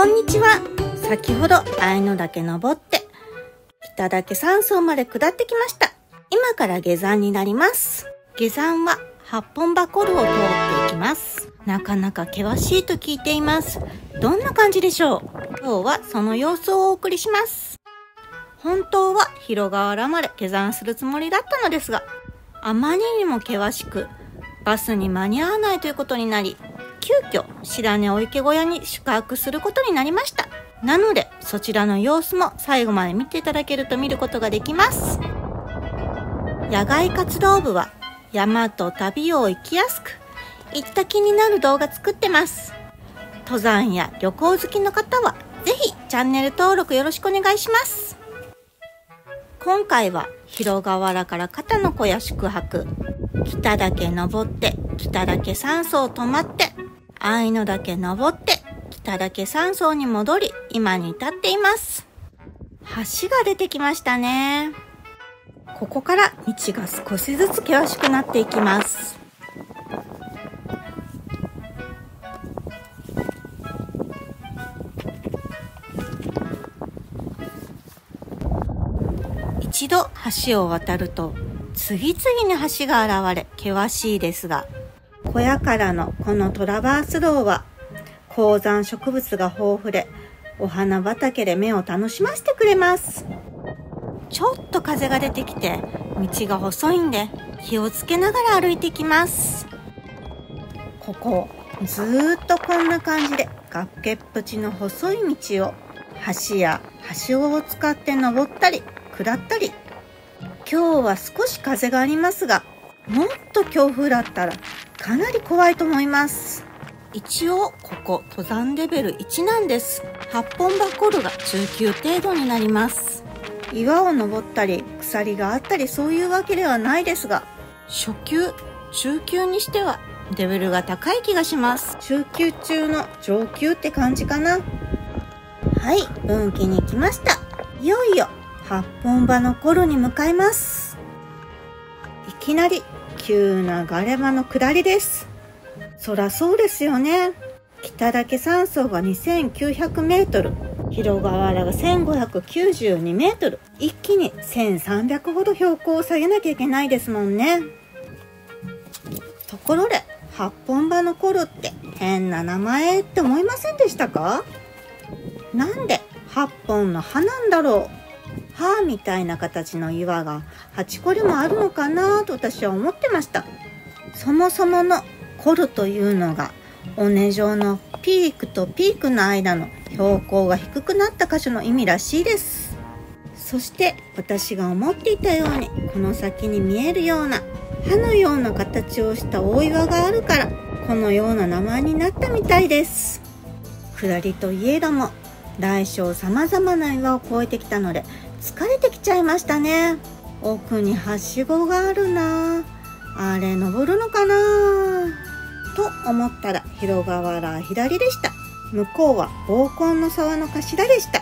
こんにちは。先ほど愛の岳登って北岳山荘まで下ってきました。今から下山になります。下山は八本場コルを通っていきます。なかなか険しいと聞いています。どんな感じでしょう。今日はその様子をお送りします。本当は広河原まで下山するつもりだったのですが、あまりにも険しくバスに間に合わないということになり、急遽白根お池小屋に宿泊することになりました。なのでそちらの様子も最後まで見ていただけると見ることができます。野外活動部は山と旅を行きやすく、行った気になる動画作ってます。登山や旅行好きの方はぜひチャンネル登録よろしくお願いします。今回は広河原から片野小屋宿泊、北岳登って北岳山荘泊まって、愛の岳登って北岳山荘に戻り、今に至っています。橋が出てきましたね。ここから道が少しずつ険しくなっていきます。一度橋を渡ると次々に橋が現れ険しいですが、小屋からのこのトラバース道は高山植物が豊富でお花畑で目を楽しませてくれます。ちょっと風が出てきて道が細いんで気をつけながら歩いていきます。ここずーっとこんな感じで崖っぷちの細い道を橋やはしごを使って登ったり下ったり。今日は少し風がありますが、もっと強風だったらかなり怖いと思います。一応ここ登山レベル1なんです。八本場コルが中級程度になります。岩を登ったり鎖があったりそういうわけではないですが、初級中級にしてはレベルが高い気がします。中級中の上級って感じかな。はい、分岐に来ました。いよいよ八本場のコルに向かいます。いきなり急なガレ場の下りです。そらそうですよね。北岳山荘が2900メートル、広河原が1592メートル、一気に1300ほど標高を下げなきゃいけないですもんね。ところで八本場のコルって変な名前って思いませんでしたか？なんで8本の葉なんだろう。歯みたいな形の岩が8個でもあるのかなと私は思ってました。そもそものコルというのが尾根状のピークとピークの間の標高が低くなった箇所の意味らしいです。そして私が思っていたようにこの先に見えるような歯のような形をした大岩があるからこのような名前になったみたいです。下りといえども大小さまざまな岩を越えてきたので疲れてきちゃいましたね。奥にはしごがあるな。あれ登るのかなと思ったら広河原は左でした。向こうは黄金の沢の頭でした。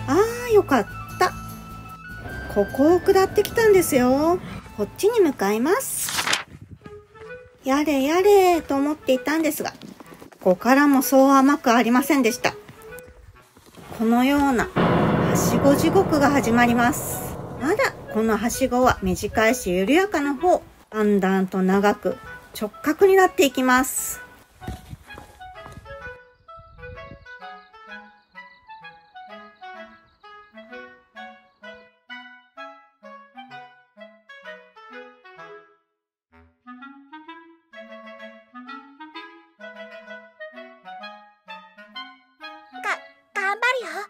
あーよかった。ここを下ってきたんですよ。こっちに向かいます。やれやれと思っていたんですが、ここからもそう甘くありませんでした。このようなはしご地獄が始まります。まだこのはしごは短いし緩やかな方、だんだんと長く直角になっていきます。頑張るよ。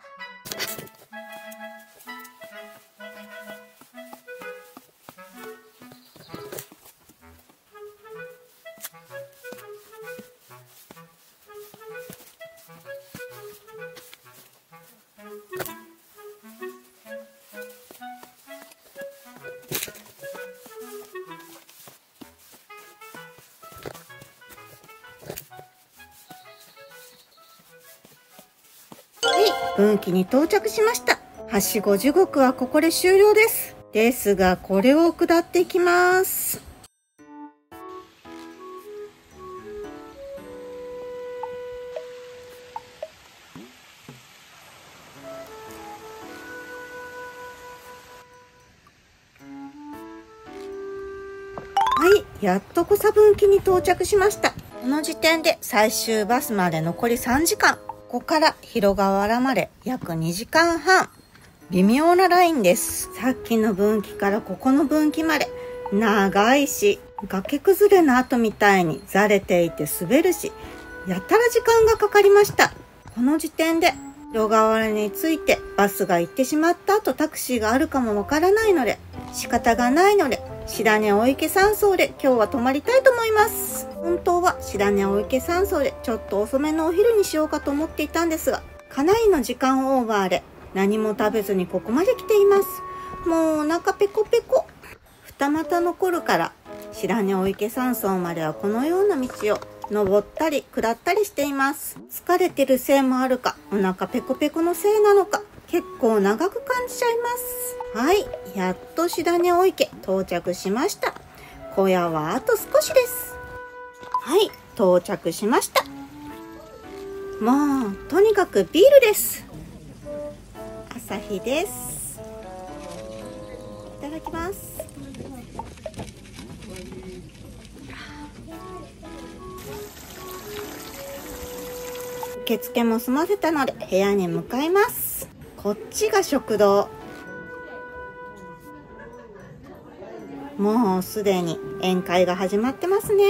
分岐に到着しました。はしご地獄はここで終了です。ですがこれを下っていきます。やっと小佐分岐に到着しました。この時点で最終バスまで残り3時間。ここから広川原まで約2時間半。微妙なラインです。さっきの分岐からここの分岐まで長いし、崖崩れの後みたいにざれていて滑るし、やたら時間がかかりました。この時点で広川原に着いてバスが行ってしまった後タクシーがあるかもわからないので仕方がないので、白根大池山荘で今日は泊まりたいと思います。本当は白根大池山荘でちょっと遅めのお昼にしようかと思っていたんですが、かなりの時間オーバーで何も食べずにここまで来ています。もうお腹ペコペコ。二股残るから白根大池山荘まではこのような道を登ったり下ったりしています。疲れてるせいもあるか、お腹ペコペコのせいなのか、結構長く感じちゃいます。はい、やっと白根大池到着しました。小屋はあと少しです。はい、到着しました。もうとにかくビールです。朝日です。いただきます。受付も済ませたので部屋に向かいます。こっちが食堂。もうすでに宴会が始まってますね。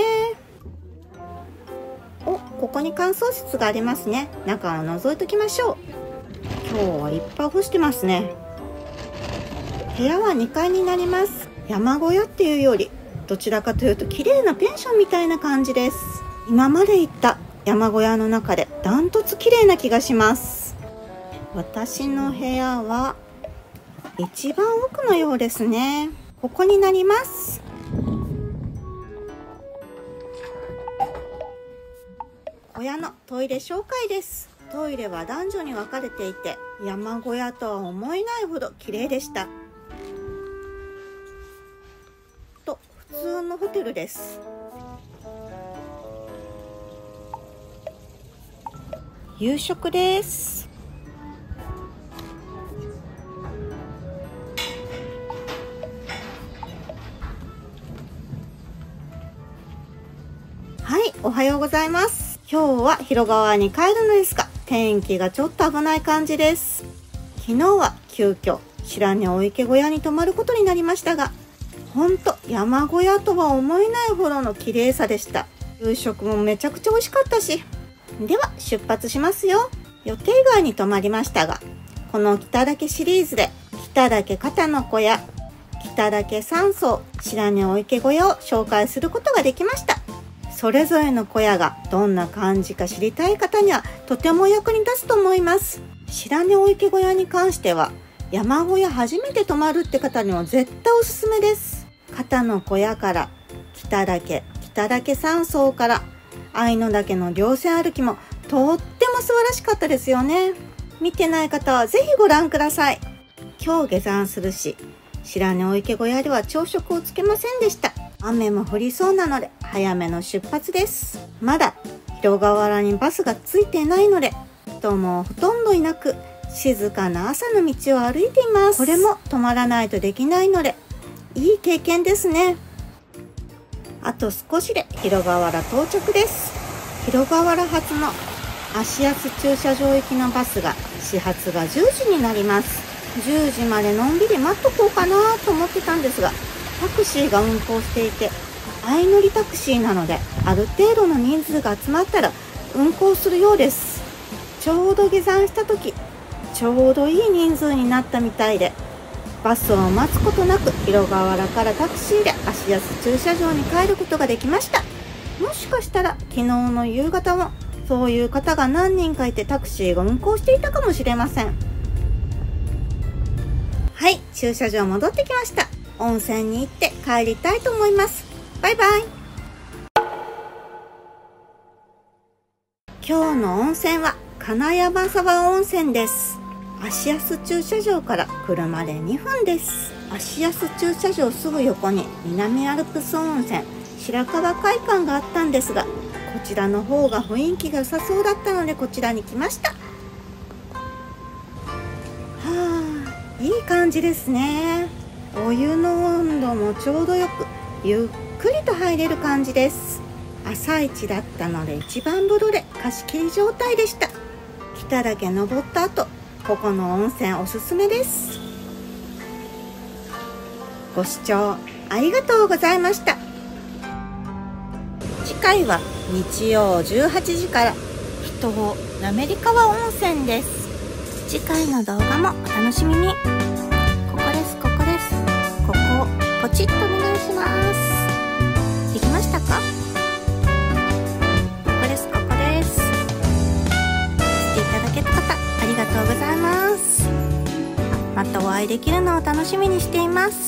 お、ここに乾燥室がありますね。中を覗いときましょう。今日はいっぱい干してますね。部屋は2階になります。山小屋っていうよりどちらかというと綺麗なペンションみたいな感じです。今まで行った山小屋の中でダントツ綺麗な気がします。私の部屋は一番奥のようですね。ここになります。小屋のトイレ紹介です。トイレは男女に分かれていて、山小屋とは思えないほど綺麗でした。と、普通のホテルです。夕食です。はい、おはようございます。今日は広川に帰るのですが、天気がちょっと危ない感じです。昨日は急遽白根大池小屋に泊まることになりましたが、ほんと山小屋とは思えないほどの綺麗さでした。夕食もめちゃくちゃ美味しかったし。では出発しますよ。予定外に泊まりましたが、この北岳シリーズで北岳肩の小屋、北岳山荘、白根大池小屋を紹介することができました。それぞれの小屋がどんな感じか知りたい方にはとても役に立つと思います。白根大池小屋に関しては山小屋初めて泊まるって方にも絶対おすすめです。肩の小屋から北岳山荘から愛の岳の稜線歩きもとっても素晴らしかったですよね。見てない方はぜひご覧ください。今日下山するし、白根大池小屋では朝食をつけませんでした。雨も降りそうなので早めの出発です。まだ広川原にバスがついていないので人もほとんどいなく、静かな朝の道を歩いています。これも止まらないとできないのでいい経験ですね。あと少しで広川原到着です。広川原発の芦安駐車場行きのバスが始発が10時になります。10時までのんびり待っとこうかなと思ってたんですが、タクシーが運行していて相乗りタクシーなのである程度の人数が集まったら運行するようです。ちょうど下山した時ちょうどいい人数になったみたいで、バスを待つことなく広川原からタクシーで芦安駐車場に帰ることができました。もしかしたら昨日の夕方もそういう方が何人かいてタクシーが運行していたかもしれません。はい、駐車場戻ってきました。温泉に行って帰りたいと思います。バイバイ。今日の温泉は金山沢温泉です。芦安駐車場から車で2分です。芦安駐車場すぐ横に南アルプス温泉白川会館があったんですが、こちらの方が雰囲気が良さそうだったのでこちらに来ました。いい感じですね。お湯の温度もちょうどよくゆっくくりと入れる感じです。朝一だったので一番風呂で貸し切り状態でした。北岳登った後、ここの温泉おすすめです。ご視聴ありがとうございました。次回は日曜18時から秘湯滑川温泉です。次回の動画もお楽しみに。ここです。ここをポチッとお願いします。できましたか？ここです。していただけた方ありがとうございます。またお会いできるのを楽しみにしています。